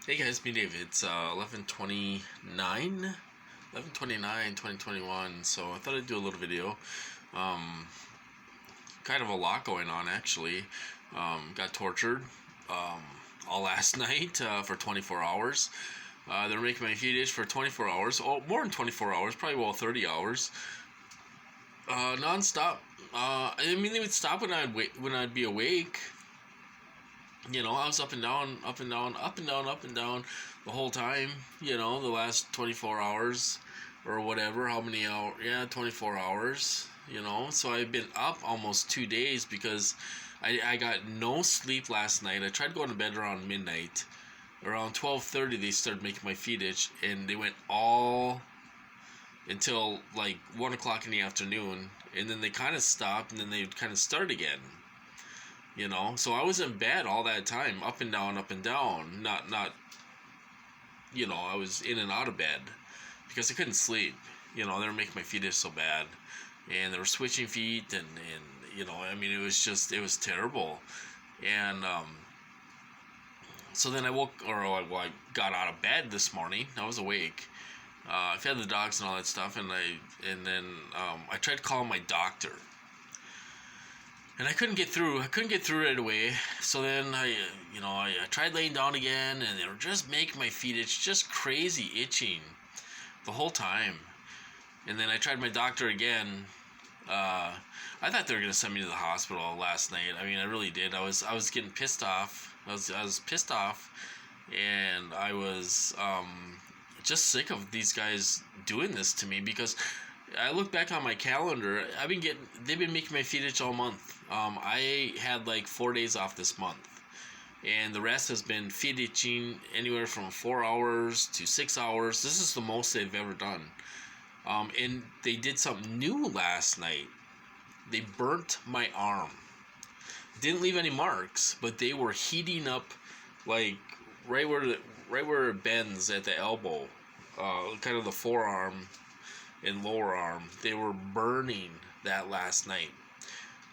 Hey guys, me Dave. It's 11/29, 2021. So I thought I'd do a little video. Um, Kind of a lot going on actually. Got tortured um, all last night for 24 hours. They're making my feed itch for 24 hours. Oh, more than 24 hours, probably 30 hours. Non-stop. I mean, they would stop when I'd be awake. I was up and down, up and down, up and down, up and down the whole time, the last 24 hours or whatever, how many hours, 24 hours, so I've been up almost 2 days because I got no sleep last night. I tried going to bed around midnight. Around 12:30 they started making my feet itch, and they went all until like 1 o'clock in the afternoon, and then they kind of stopped, and then they kind of start again. So I was in bed all that time, up and down, up and down. Not I was in and out of bed because I couldn't sleep. They were making my feet itch so bad, and they were switching feet, and I mean, it was terrible. And so then I got out of bed this morning. I was awake. I fed the dogs and all that stuff, and then I tried to call my doctor. And I couldn't get through. Right away. So then I tried laying down again, and they were just making my feet itch, just crazy itching, the whole time. And then I tried my doctor again. I thought they were gonna send me to the hospital last night. I mean, I really did. I was getting pissed off. I was pissed off, and I was just sick of these guys doing this to me, because I look back on my calendar. They've been making my feet itch all month. I had like 4 days off this month, and the rest has been feet itching anywhere from 4 hours to 6 hours. This is the most they've ever done. And they did something new last night. They burnt my arm. Didn't leave any marks, but they were heating up, like right where it bends at the elbow, kind of the forearm and lower arm. They were burning that last night.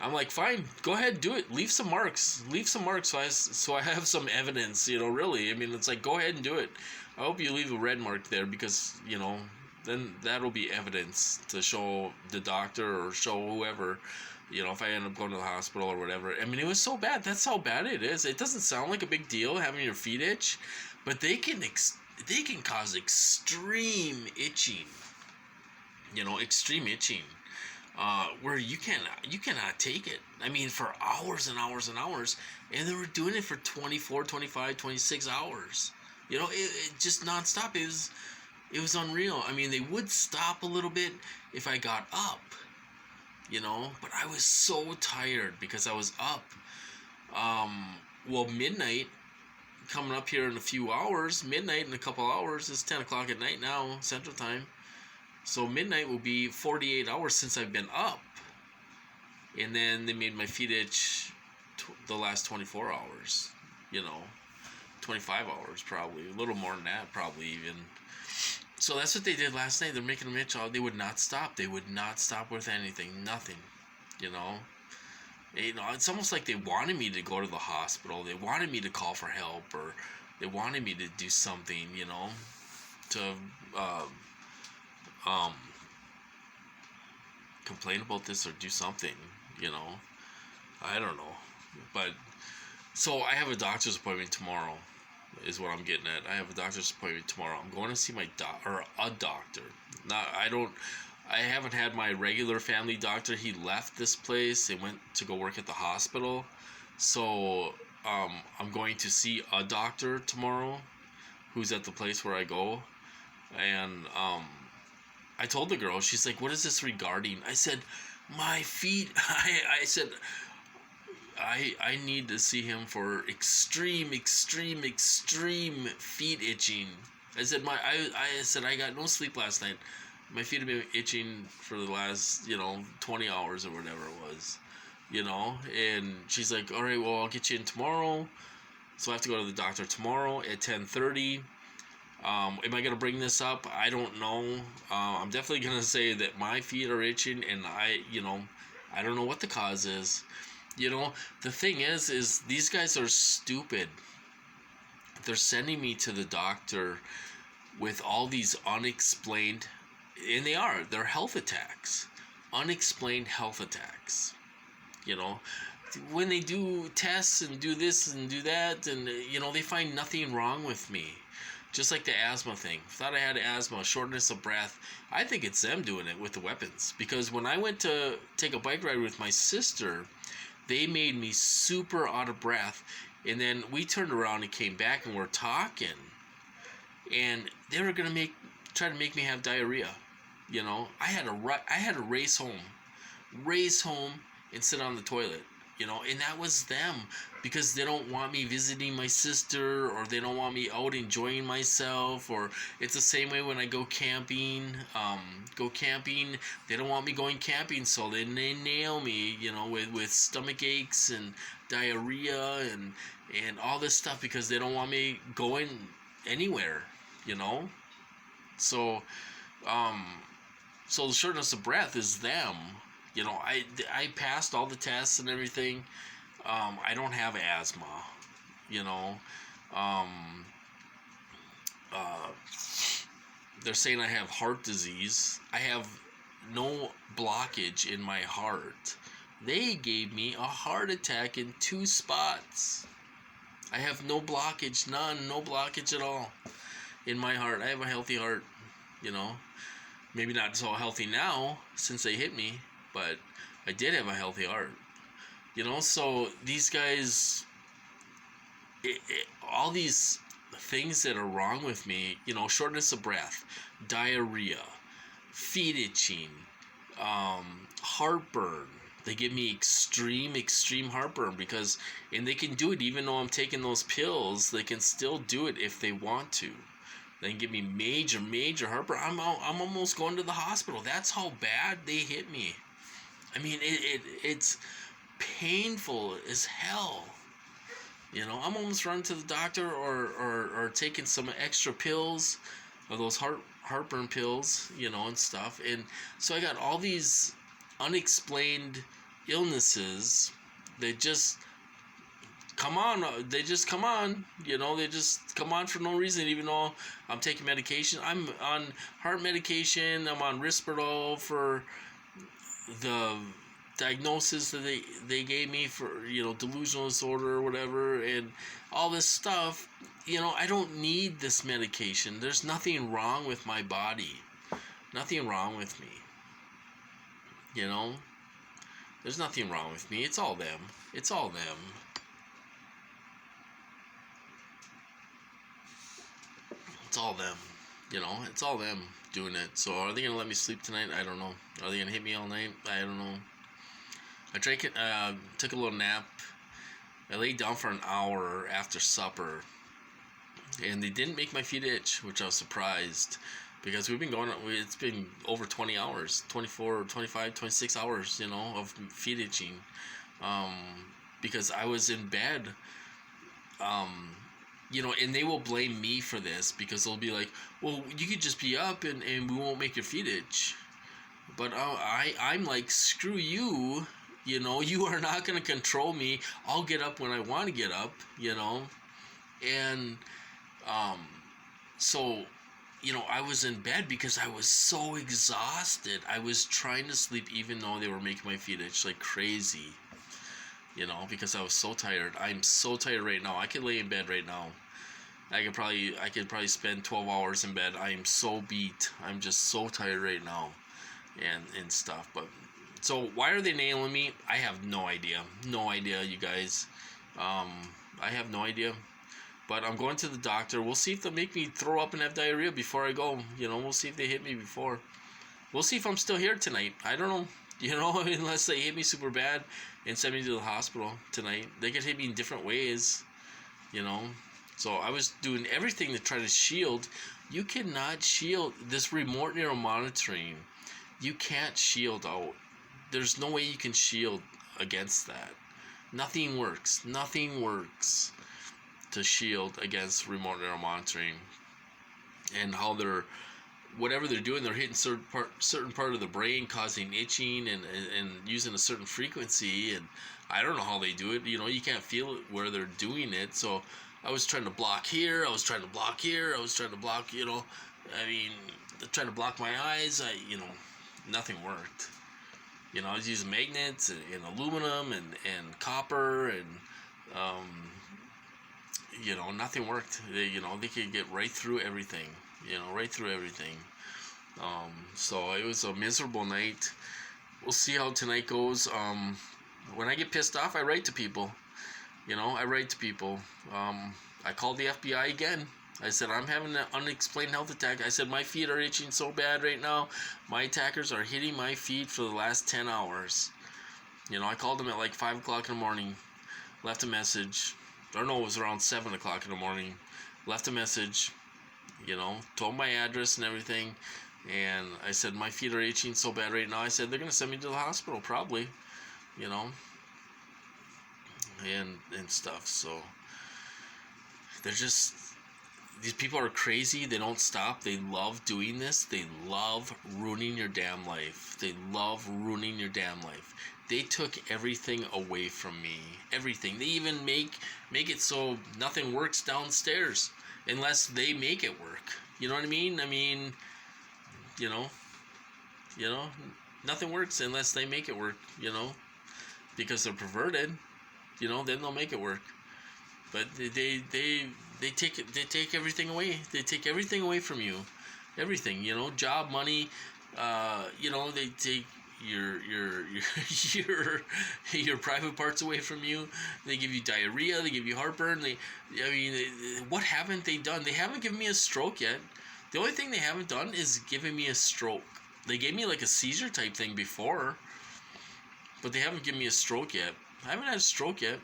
I'm like, fine, go ahead, do it. Leave some marks so I have some evidence, really. I mean, it's like, go ahead and do it. I hope you leave a red mark there, because, then that'll be evidence to show the doctor or show whoever, if I end up going to the hospital or whatever. I mean, it was so bad. That's how bad it is. It doesn't sound like a big deal having your feet itch, but they can cause extreme itching. Extreme itching. Where you cannot take it. I mean, for hours and hours and hours, and they were doing it for 24, 25, 26 hours. It just nonstop. It was unreal. I mean, they would stop a little bit if I got up, but I was so tired because I was up. Midnight coming up here in a few hours. Midnight in a couple hours. It's 10 o'clock at night now, Central Time. So midnight will be 48 hours since I've been up. And then they made my feet itch the last 24 hours. 25 hours probably. A little more than that probably even. So that's what they did last night. They're making them itch. They would not stop. They would not stop with anything. Nothing. It's almost like they wanted me to go to the hospital. They wanted me to call for help, or they wanted me to do something, to complain about this or do something, I don't know. But so I have a doctor's appointment tomorrow, is what I'm getting at. I have a doctor's appointment tomorrow. I'm going to see a doctor. I haven't had my regular family doctor. He left this place and went to go work at the hospital. So I'm going to see a doctor tomorrow who's at the place where I go. And I told the girl, she's like, what is this regarding? I said, my feet. I said, I need to see him for extreme feet itching. I said, I got no sleep last night. My feet have been itching for the last, 20 hours or whatever it was, and she's like, all right, well, I'll get you in tomorrow. So I have to go to the doctor tomorrow at 10:30. Am I going to bring this up? I don't know. I'm definitely going to say that my feet are itching, and I don't know what the cause is. The thing is these guys are stupid. they're sending me to the doctor with all these unexplained, and they're health attacks, unexplained health attacks. You know, when they do tests and do this and do that, and they find nothing wrong with me. Just like the asthma thing. Thought I had asthma, shortness of breath. I think it's them doing it with the weapons. Because when I went to take a bike ride with my sister, they made me super out of breath. And then we turned around and came back and we're talking. And they were going to try to make me have diarrhea. I had to race home and sit on the toilet. And that was them, because they don't want me visiting my sister, or they don't want me out enjoying myself. Or it's the same way when I go camping. They don't want me going camping, so they nail me, with stomach aches and diarrhea and all this stuff, because they don't want me going anywhere, So, so the shortness of breath is them. I passed all the tests and everything. I don't have asthma, they're saying I have heart disease. I have no blockage in my heart. They gave me a heart attack in 2 spots. I have no blockage, no blockage at all in my heart. I have a healthy heart, Maybe not so healthy now since they hit me, but I did have a healthy heart. So these guys, all these things that are wrong with me, shortness of breath, diarrhea, feet itching, heartburn. They give me extreme heartburn and they can do it even though I'm taking those pills. They can still do it if they want to. They can give me major heartburn. I'm almost going to the hospital. That's how bad they hit me. I mean, it's painful as hell. I'm almost running to the doctor or taking some extra pills, or those heartburn pills, and stuff. And so I got all these unexplained illnesses that just come on. They just come on. They just come on for no reason, even though I'm taking medication. I'm on heart medication. I'm on Risperdal for the diagnosis that they gave me for delusional disorder or whatever, and all this stuff. I don't need this medication. There's nothing wrong with my body, nothing wrong with me. There's nothing wrong with me. It's all them. It's all them. It's all them. It's all them doing it. So are they gonna let me sleep tonight? I don't know. Are they gonna hit me all night? I don't know. I took a little nap. I laid down for an hour after supper, and they didn't make my feet itch, which I was surprised, because it's been over 20 hours, 24, 25, 26 hours, of feet itching, because I was in bed, and they will blame me for this, because they'll be like, well, you could just be up and we won't make your feet itch. But I'm like, screw you, you are not going to control me. I'll get up when I want to get up, and so, I was in bed because I was so exhausted. I was trying to sleep even though they were making my feet itch like crazy, because I was so tired. I'm so tired right now. I could lay in bed right now. I could probably spend 12 hours in bed. I am so beat. I'm just so tired right now and stuff. But so why are they nailing me? I have no idea. No idea, you guys. I have no idea. But I'm going to the doctor. We'll see if they'll make me throw up and have diarrhea before I go. We'll see if they hit me before. We'll see if I'm still here tonight. I don't know. Unless they hit me super bad and send me to the hospital tonight. They could hit me in different ways. So I was doing everything to try to shield. You cannot shield this remote neural monitoring. You can't shield out. There's no way you can shield against that. Nothing works. Nothing works to shield against remote neural monitoring. And how whatever they're doing, they're hitting certain part of the brain, causing itching and using a certain frequency. And I don't know how they do it. You can't feel it where they're doing it. So I was trying to block here, I was trying to block here, I was trying to block, I mean, trying to block my eyes. Nothing worked. I was using magnets and aluminum and copper and, nothing worked. They could get right through everything, right through everything. So it was a miserable night. We'll see how tonight goes. When I get pissed off, I write to people. I write to people. I called the FBI again. I said, I'm having an unexplained health attack. I said, my feet are itching so bad right now. My attackers are hitting my feet for the last 10 hours. I called them at like 5 o'clock in the morning. Left a message. Or no, it was around 7 o'clock in the morning. Left a message. Told my address and everything. And I said, my feet are itching so bad right now. I said, they're going to send me to the hospital probably. And stuff. So they're just, these people are crazy. They don't stop. They love doing this. They love ruining your damn life. They love ruining your damn life. They took everything away from me. Everything. They even make it so nothing works downstairs unless they make it work. You know what I mean? Nothing works unless they make it work, because they're perverted, then they'll make it work. But they take everything away. They take everything away from you. Everything, job, money, they take your private parts away from you. They give you diarrhea, they give you heartburn. What haven't they done? They haven't given me a stroke yet. The only thing they haven't done is giving me a stroke. They gave me like a seizure type thing before, but they haven't given me a stroke yet. I haven't had a stroke yet.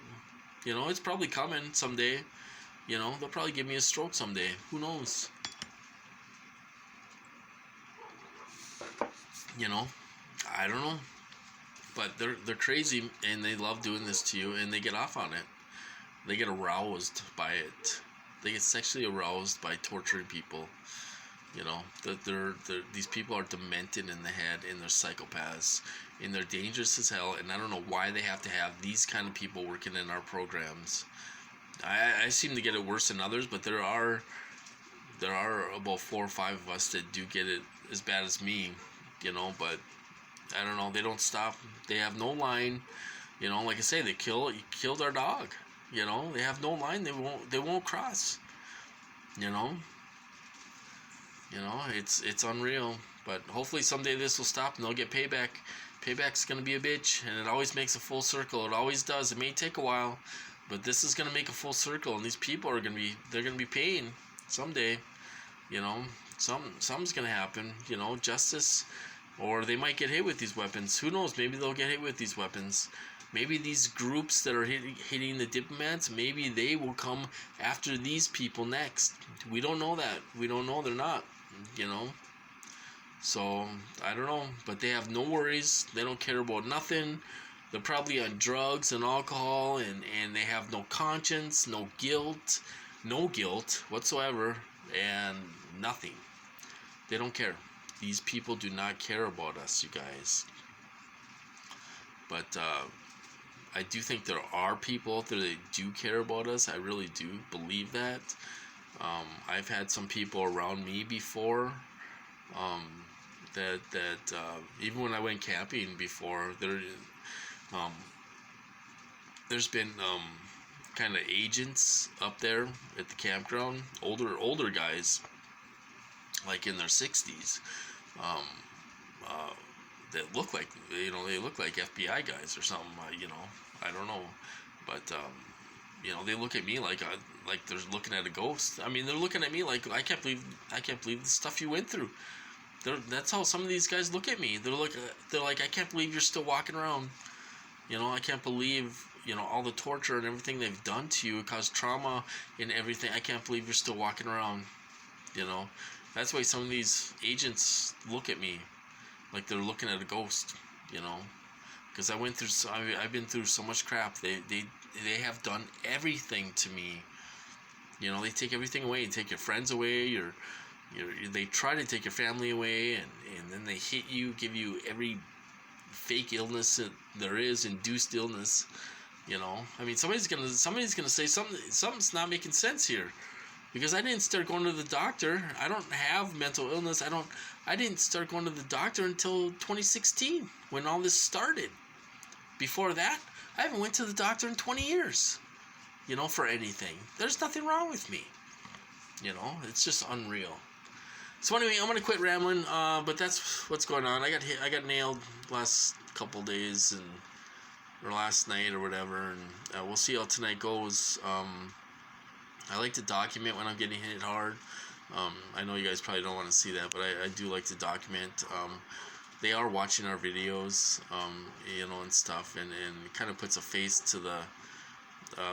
It's probably coming someday. They'll probably give me a stroke someday. Who knows? I don't know. But they're crazy, and they love doing this to you, and they get off on it. They get aroused by it. They get sexually aroused by torturing people. These people are demented in the head, and they're psychopaths, and they're dangerous as hell. And I don't know why they have to have these kind of people working in our programs. I seem to get it worse than others, but there are about 4 or 5 of us that do get it as bad as me, but I don't know. They don't stop. They have no line. Like I say, they killed our dog. They have no line. They won't cross. It's unreal. But hopefully someday this will stop and they'll get payback. Payback's gonna be a bitch, and it always makes a full circle. It always does. It may take a while, but this is gonna make a full circle, and these people are gonna be paying someday. Something's gonna happen. Justice, or they might get hit with these weapons. Who knows? Maybe they'll get hit with these weapons. Maybe these groups that are hitting the diplomats, maybe they will come after these people next. We don't know that. We don't know. They're not. So I don't know, but they have no worries. They don't care about nothing. They're probably on drugs and alcohol, and they have no conscience, no guilt whatsoever, and nothing. They don't care. These people do not care about us, you guys. But I do think there are people out there that do care about us. I really do believe that. I've had some people around me before that even when I went camping before, there's been kind of agents up there at the campground, older guys, like in their 60s, that look like they look like FBI guys or something. I don't know, but they look at me like they're looking at a ghost. They're looking at me like I can't believe the stuff you went through. That's how some of these guys look at me. They're like, I can't believe you're still walking around. I can't believe all the torture and everything they've done to you. It caused trauma and everything. I can't believe you're still walking around. That's why some of these agents look at me like they're looking at a ghost. Because I've been through so much crap. They have done everything to me. They take everything away. They take your friends away. They try to take your family away, and then they hit you, give you every fake illness that there is, induced illness. You know, I mean, somebody's gonna say something's not making sense here, because I didn't start going to the doctor. I don't have mental illness. I didn't start going to the doctor until 2016 when all this started. Before that, I haven't went to the doctor in 20 years. You know, for anything. There's nothing wrong with me. You know, it's just unreal. So anyway, I'm gonna quit rambling. But that's what's going on. I got nailed last couple days or last night or whatever, and we'll see how tonight goes. I like to document when I'm getting hit hard. I know you guys probably don't want to see that, but I do like to document. They are watching our videos, you know, and stuff, and it kind of puts a face to the.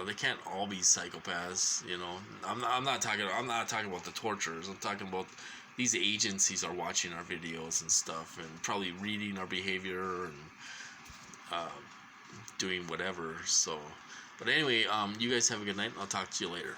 They can't all be psychopaths, you know. I'm not talking about the torturers. I'm talking about these agencies are watching our videos and stuff, and probably reading our behavior and doing whatever. So, but anyway, you guys have a good night. I'll talk to you later.